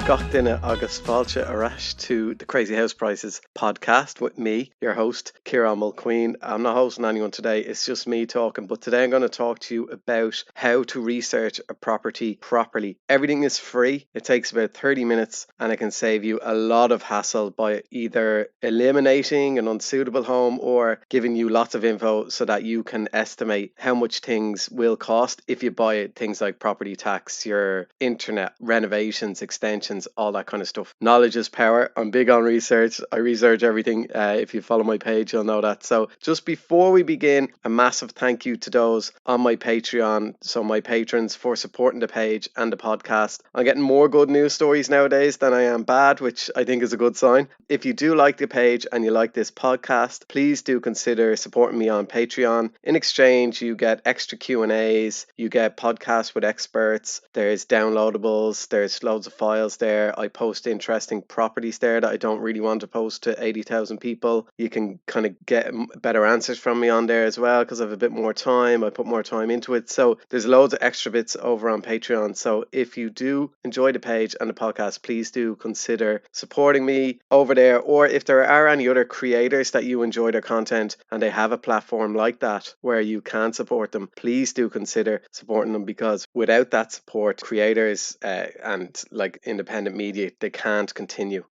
Gach duine agus fáilte arás to the Crazy House Prices podcast with me, your host, Ciarán Mulqueen. I'm not hosting anyone today, it's just me talking, but today I'm going to talk to you about how to research a property properly. Everything is free, it takes about 30 minutes, and it can save you a lot of hassle by either eliminating an unsuitable home or giving you lots of info so that you can estimate how much things will cost if you buy it. Things like property tax, your internet, renovations, extensions, all that kind of stuff. Knowledge is power. I'm big on research. I research everything. If you follow my page, you'll know that. So just before we begin, a massive thank you to those on my Patreon, so my patrons, for supporting the page and the podcast. I'm getting more good news stories nowadays than I am bad, which I think is a good sign. If you do like the page and you like this podcast, please do consider supporting me on Patreon. In exchange, you get extra Q&As, you get podcasts with experts, there's downloadables, there's loads of files there. I post interesting properties there that I don't really want to post to 80,000 people. You can kind of get better answers from me on there as well because I have a bit more time. I put more time into it. So there's loads of extra bits over on Patreon. So if you do enjoy the page and the podcast, please do consider supporting me over there. Or if there are any other creators that you enjoy their content and they have a platform like that where you can support them, please do consider supporting them, because without that support, creators and like independent media, they can't continue.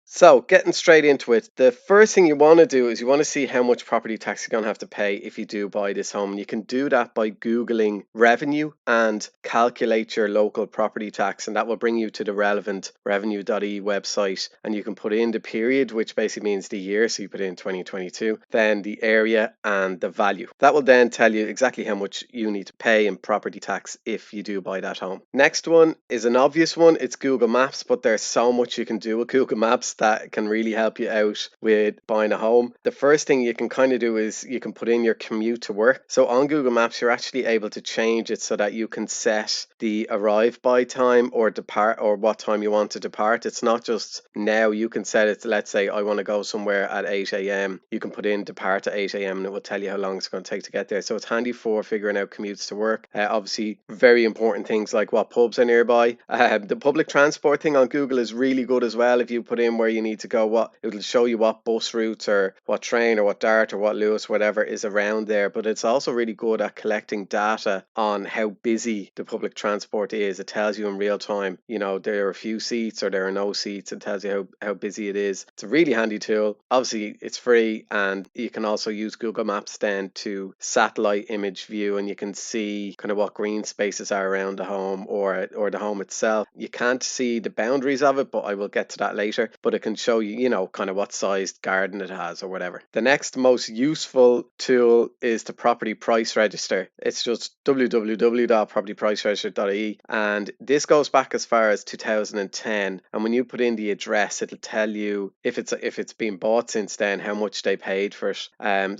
So, getting straight into it, the first thing you want to do is you want to see how much property tax you're going to have to pay if you do buy this home. And you can do that by Googling revenue and calculate your local property tax, and that will bring you to the relevant revenue.ie website, and you can put in the period, which basically means the year, so you put in 2022, then the area and the value. That will then tell you exactly how much you need to pay in property tax if you do buy that home. Next one is an obvious one, it's Google Maps, but there's so much you can do with Google Maps that can really help you out with buying a home. The first thing you can kind of do is you can put in your commute to work. So on Google Maps, you're actually able to change it so that you can set the arrive by time or depart, or what time you want to depart. It's not just now. You can set it to, let's say I want to go somewhere at 8 a.m. You can put in depart at 8 a.m. and it will tell you how long it's going to take to get there. So it's handy for figuring out commutes to work. Obviously, very important things like what pubs are nearby. The public transport thing on Google is really good as well. If you put in where you need to go, it'll show you what bus routes or what train or what Dart or what Lewis, whatever is around there. But it's also really good at collecting data on how busy the public transport is. It tells you in real time, you know, there are a few seats or there are no seats. It tells you how busy it is. It's a really handy tool. Obviously, it's free, and you can also use Google Maps then to satellite image view, and you can see kind of what green spaces are around the home or the home itself. You can't see the boundaries of it, but I will get to that later. But it can show you, you know, kind of what sized garden it has or whatever. The next most useful tool is the property price register. It's just www.propertypriceregister.ie, and this goes back as far as 2010. And when you put in the address, it'll tell you if it's been bought since then, how much they paid for it.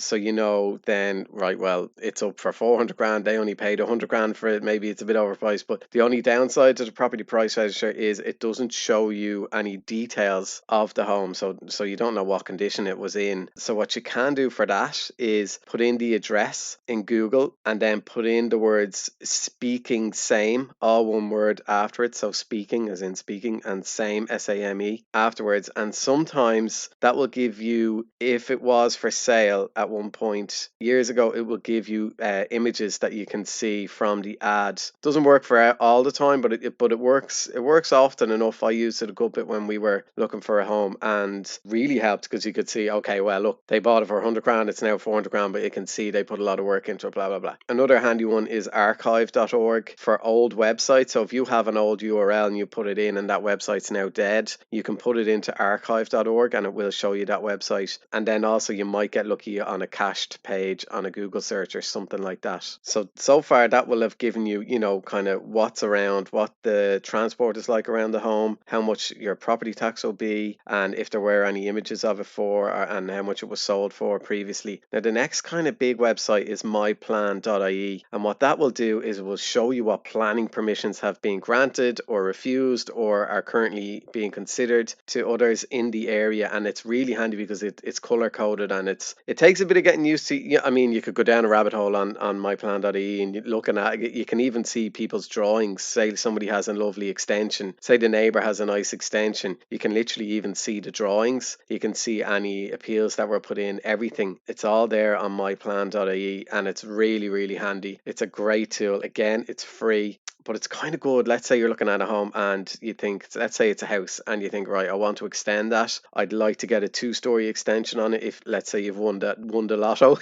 So you know then, right, well, it's up for 400 grand. They only paid 100 grand for it. Maybe it's a bit overpriced, but the only downside to the property price register is it doesn't show you any details of the home, so you don't know what condition it was in. So what you can do for that is put in the address in Google and then put in the words speaking same, all one word after it. So speaking as in speaking, and same, SAME, afterwards. And sometimes that will give you, if it was for sale at one point years ago, it will give you images that you can see from the ad. Doesn't work for all the time, but it works often enough. I used it a good bit when we were looking for a home, and really helped because you could see, okay, well, look, they bought it for 100 grand, it's now 400 grand, but you can see they put a lot of work into it, blah blah blah. Another handy one is archive.org for old websites. So if you have an old URL and you put it in and that website's now dead, you can put it into archive.org and it will show you that website. And then also you might get lucky on a cached page on a Google search or something like that. So far that will have given you, you know, kind of what's around, what the transport is like around the home, how much your property tax will be, property and if there were any images of it and how much it was sold for previously. Now the next kind of big website is myplan.ie, and what that will do is it will show you what planning permissions have been granted or refused or are currently being considered to others in the area. And it's really handy because it's color coded, and it takes a bit of getting used to. Yeah, I mean, you could go down a rabbit hole on myplan.ie and you're looking at it, you can even see people's drawings. Say somebody has a lovely extension, say the neighbor has a nice extension, you can literally even see the drawings, you can see any appeals that were put in, everything. It's all there on myplan.ie, and it's really, really handy. It's a great tool. Again, it's free, but it's kind of good. Let's say you're looking at a home and you think, let's say it's a house and you think, right, I want to extend that. I'd like to get a 2-story extension on it. If let's say you've won the lotto,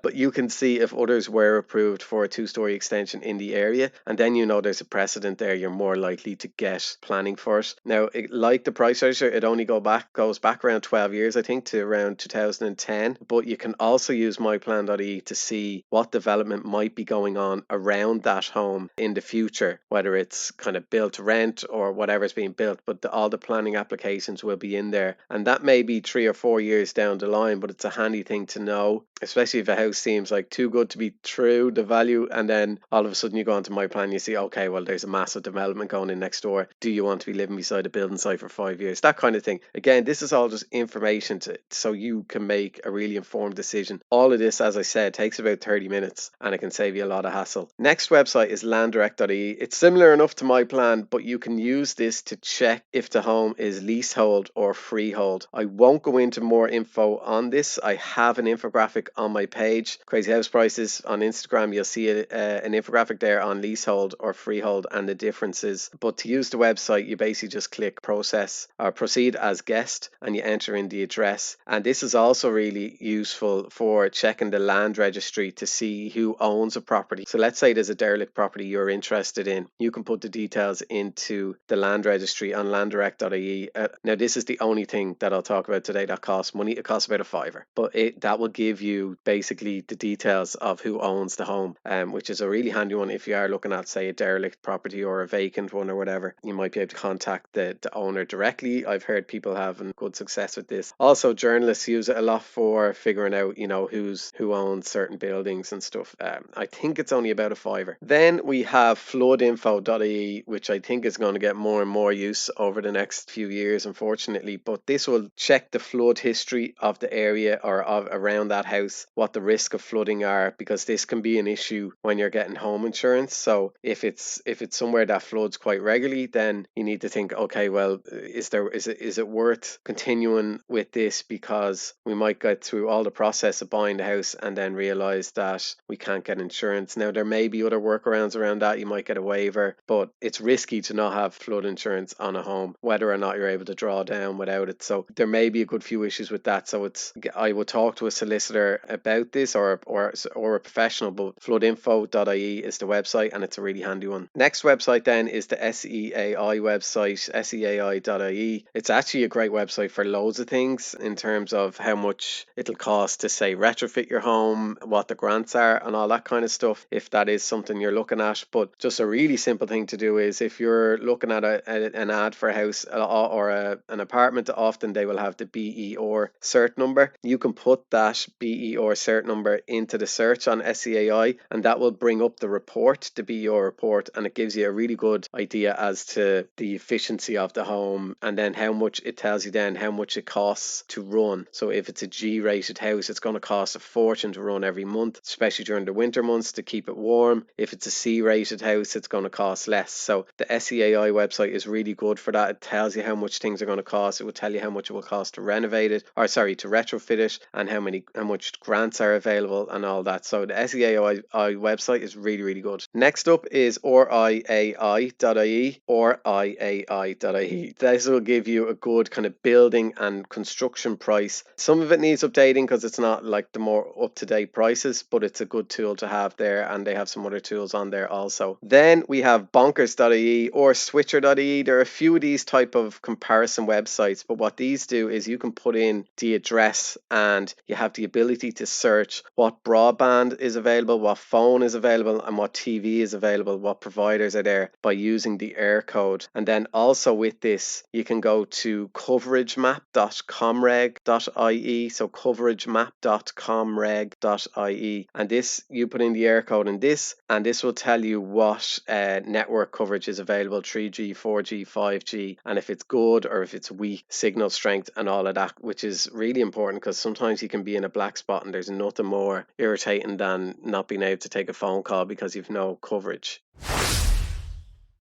but you can see if others were approved for a 2-story extension in the area, and then you know there's a precedent there. You're more likely to get planning for it. Now, like the price register, it only goes back around 12 years, I think, to around 2010. But you can also use myplan.e to see what development might be going on around that home in the future, whether it's kind of built to rent or whatever's being built, but all the planning applications will be in there. And that may be 3 or 4 years down the line, but it's a handy thing to know, especially if a house seems like too good to be true, the value, and then all of a sudden you go onto myplan, you see, okay, well, there's a massive development going in next door. Do you want to be living beside a building site for 5 years? That kind of thing. Again, this is all just information so you can make a really informed decision. All of this, as I said, takes about 30 minutes and it can save you a lot of hassle. Next website is landdirect.ie. It's similar enough to myplan, but you can use this to check if the home is leasehold or freehold. I won't go into more info on this. I have an infographic on my page, Crazy House Prices, on Instagram. You'll see an infographic there on leasehold or freehold and the differences. But to use the website, you basically just click process or proceed as guest and you enter in the address. And this is also really useful for checking the land registry to see who owns a property. So let's say there's a derelict property you're interested in. You can put the details into the land registry on landdirect.ie. Now, this is the only thing that I'll talk about today that costs money. It costs about $5, but that will give you basically the details of who owns the home, which is a really handy one if you are looking at, say, a derelict property or a vacant one or whatever. You might be able to contact the owner directly. I've heard people having good success with this. Also, journalists use it a lot for figuring out, who owns certain buildings and stuff. I think it's only about $5. Then we have floodinfo.ie, which I think is going to get more and more use over the next few years, unfortunately. But this will check the flood history of the area or of around that house, what the risk of flooding are, because this can be an issue when you're getting home insurance. So if it's somewhere that floods quite regularly, then you need to think, okay, well, is it worth continuing with this, because we might get through all the process of buying the house and then realize that we can't get insurance. Now, there may be other workarounds around that. You might get a waiver, but it's risky to not have flood insurance on a home, whether or not you're able to draw down without it. So there may be a good few issues with that. So I would talk to a solicitor about this or a professional, but floodinfo.ie is the website, and it's a really handy one. Next website then is the SEAI website, seai.ie. It's actually a great website for loads of things in terms of how much it'll cost to, say, retrofit your home, what the grants are and all that kind of stuff, if that is something you're looking at. But just a really simple thing to do is, if you're looking at an ad for a house or an apartment, often they will have the BER cert number. You can put that BER cert number into the search on SEAI, and that will bring up the report, the BER report, and it gives you a really good idea as to the efficiency of the home, and then how much it tells you then how much it costs to run. So if it's a G-rated house, it's going to cost a fortune to run every month, especially during the winter months, to keep it warm. If it's a C-rated house, it's going to cost less. So the SEAI website is really good for that. It tells you how much things are going to cost. It will tell you how much it will cost to renovate it, or sorry, to retrofit it, and how much grants are available and all that. So the SEAI website is really, really good. Next up is RIAI.ie, RIAI.ie. This will give you a good kind of building and construction price. Some of it needs updating because it's not like the more up-to-date prices, but it's a good tool to have there, and they have some other tools on there also. Then we have bonkers.ie or switcher.ie. There are a few of these type of comparison websites, but what these do is you can put in the address and you have the ability to search what broadband is available, what phone is available, and what TV is available, what providers are there by using the air code. And then also with this, you can go to coveragemap.comreg.ie, so coveragemap.comreg.ie, and this, you put in the air code in this, and this will tell you what network coverage is available, 3G, 4G, 5G, and if it's good or if it's weak signal strength and all of that, which is really important because sometimes you can be in a black spot and there's nothing more irritating than not being able to take a phone call because you've no coverage.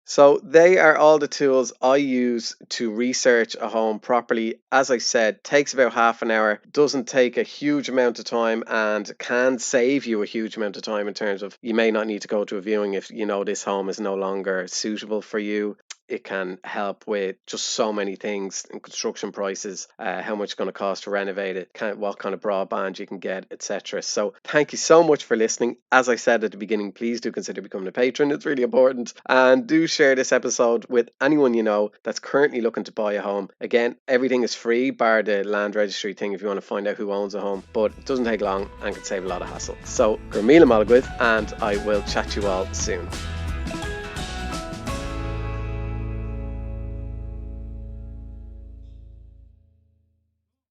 So they are all the tools I use to research a home properly. As I said, takes about half an hour, doesn't take a huge amount of time, and can save you a huge amount of time in terms of you may not need to go to a viewing if you know this home is no longer suitable for you. It can help with just so many things in construction prices, how much it's going to cost to renovate it, what kind of broadband you can get, etc. So thank you so much for listening. As I said at the beginning, please do consider becoming a patron. It's really important. And do share this episode with anyone you know that's currently looking to buy a home. Again, everything is free bar the land registry thing if you want to find out who owns a home, but it doesn't take long and can save a lot of hassle. So, Gurmila Malagwith, and I will chat to you all soon.